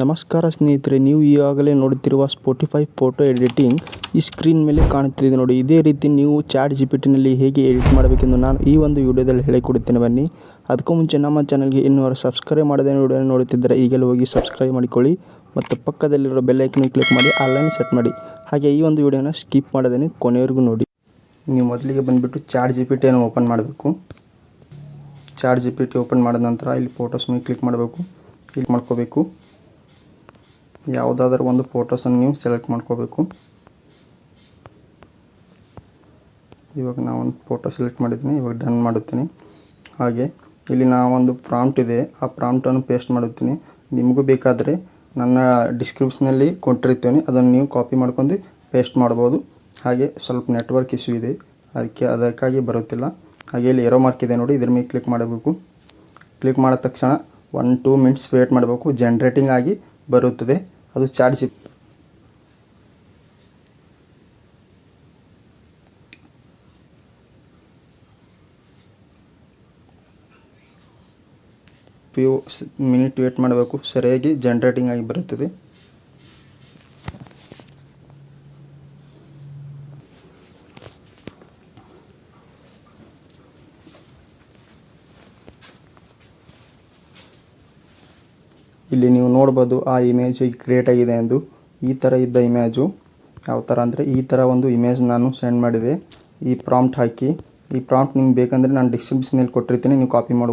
ನಮಸ್ಕಾರ ಸ್ನೇಹಿತರೆ, ನೀವು ಈಗಾಗಲೇ ನೋಡುತ್ತಿರುವ ಸ್ಪೋಟಿಫೈ ಫೋಟೋ ಎಡಿಟಿಂಗ್ ಈ ಸ್ಕ್ರೀನ್ ಮೇಲೆ ಕಾಣುತ್ತಿದೆ ನೋಡಿ. ಇದೇ ರೀತಿ ನೀವು ಚಾಟ್ ಜಿಪಿಟಿನಲ್ಲಿ ಹೇಗೆ ಎಡಿಟ್ ಮಾಡಬೇಕೆಂದು ನಾನು ಈ ಒಂದು ವಿಡಿಯೋದಲ್ಲಿ ಹೇಳಿಕೊಡುತ್ತೇನೆ. ಬನ್ನಿ, ಅದಕ್ಕೂ ಮುಂಚೆ ನಮ್ಮ ಚಾನಲ್ಗೆ ಇನ್ನೂರು ಸಬ್ಸ್ಕ್ರೈಬ್ ಮಾಡದೆ ವಿಡಿಯೋ ನೋಡುತ್ತಿದ್ದರೆ ಈಗಲೇ ಹೋಗಿ ಸಬ್ಸ್ಕ್ರೈಬ್ ಮಾಡಿಕೊಳ್ಳಿ ಮತ್ತು ಪಕ್ಕದಲ್ಲಿರೋ ಬೆಲ್ ಐಕನ್ ಕ್ಲಿಕ್ ಮಾಡಿ ಆನ್ಲೈನ್ ಸೆಟ್ ಮಾಡಿ. ಹಾಗೆ ಈ ಒಂದು ವಿಡಿಯೋನ ಸ್ಕಿಪ್ ಮಾಡದೇ ಕೊನೆವರೆಗೂ ನೋಡಿ. ನೀವು ಮೊದಲಿಗೆ ಬಂದುಬಿಟ್ಟು ಚಾಟ್ ಜಿಪಿಟಿಯನ್ನು ಓಪನ್ ಮಾಡಬೇಕು. ಚಾಟ್ ಜಿಪಿಟಿ ಓಪನ್ ಮಾಡಿದ ನಂತರ ಇಲ್ಲಿ ಫೋಟೋಸ್ ಮೇಲೆ ಕ್ಲಿಕ್ ಮಾಡಬೇಕು. ಕ್ಲಿಕ್ ಮಾಡ್ಕೋಬೇಕು. ಯಾವುದಾದ್ರೂ ಒಂದು ಫೋಟೋಸನ್ನು ನೀವು ಸೆಲೆಕ್ಟ್ ಮಾಡ್ಕೋಬೇಕು. ಇವಾಗ ನಾವೊಂದು ಫೋಟೋ ಸೆಲೆಕ್ಟ್ ಮಾಡಿದ್ದೀನಿ. ಇವಾಗ ಡನ್ ಮಾಡುತ್ತೀನಿ. ಹಾಗೆ ಇಲ್ಲಿ ನಾವೊಂದು ಪ್ರಾಂಪ್ಟ್ ಇದೆ, ಆ ಪ್ರಾಂಪ್ಟನ್ನು ಪೇಸ್ಟ್ ಮಾಡುತ್ತೀನಿ. ನಿಮಗೂ ಬೇಕಾದರೆ ನನ್ನ ಡಿಸ್ಕ್ರಿಪ್ಷನಲ್ಲಿ ಕೊಟ್ಟಿರ್ತೀನಿ, ಅದನ್ನು ನೀವು ಕಾಪಿ ಮಾಡ್ಕೊಂಡು ಪೇಸ್ಟ್ ಮಾಡ್ಬೋದು. ಹಾಗೆ ಸ್ವಲ್ಪ ನೆಟ್ವರ್ಕ್ ಇಶ್ಯೂ ಇದೆ, ಅದಕ್ಕಾಗಿ ಬರುತ್ತಿಲ್ಲ. ಹಾಗೆ ಇಲ್ಲಿ ಏರೋ ಮಾರ್ಕ್ ಇದೆ ನೋಡಿ, ಇದ್ರ ಮೇಲೆ ಕ್ಲಿಕ್ ಮಾಡಬೇಕು. ಕ್ಲಿಕ್ ಮಾಡಿದ ತಕ್ಷಣ 1-2 ಮಿನಿಟ್ಸ್ ವೇಟ್ ಮಾಡಬೇಕು. ಜನ್ರೇಟಿಂಗ್ ಆಗಿ ಬರುತ್ತದೆ. ಅದು chat GPT. Few minute wait ಮಾಡಬೇಕು. ಸರಿಯಾಗಿ ಜನ್ರೇಟಿಂಗ್ ಆಗಿ ಬರುತ್ತದೆ. ಇಲ್ಲಿ ನೀವು ನೋಡ್ಬೋದು ಆ ಇಮೇಜ್ ಕ್ರಿಯೇಟ್ ಆಗಿದೆ ಎಂದು. ಈ ಥರ ಇದ್ದ ಇಮೇಜು ಯಾವ ಥರ ಅಂದರೆ ಈ ಥರ ಒಂದು ಇಮೇಜ್ ನಾನು ಸೆಂಡ್ ಮಾಡಿದೆ. ಈ ಪ್ರಾಂಪ್ಟ್ ಹಾಕಿ, ಈ ಪ್ರಾಂಪ್ಟ್ ನಿಮ್ಗೆ ಬೇಕಂದರೆ ನಾನು ಡಿಸ್ಕ್ರಿಪ್ಷನಲ್ಲಿ ಕೊಟ್ಟಿರ್ತೀನಿ, ನೀವು ಕಾಪಿ ಮಾಡ್ಬೋದು.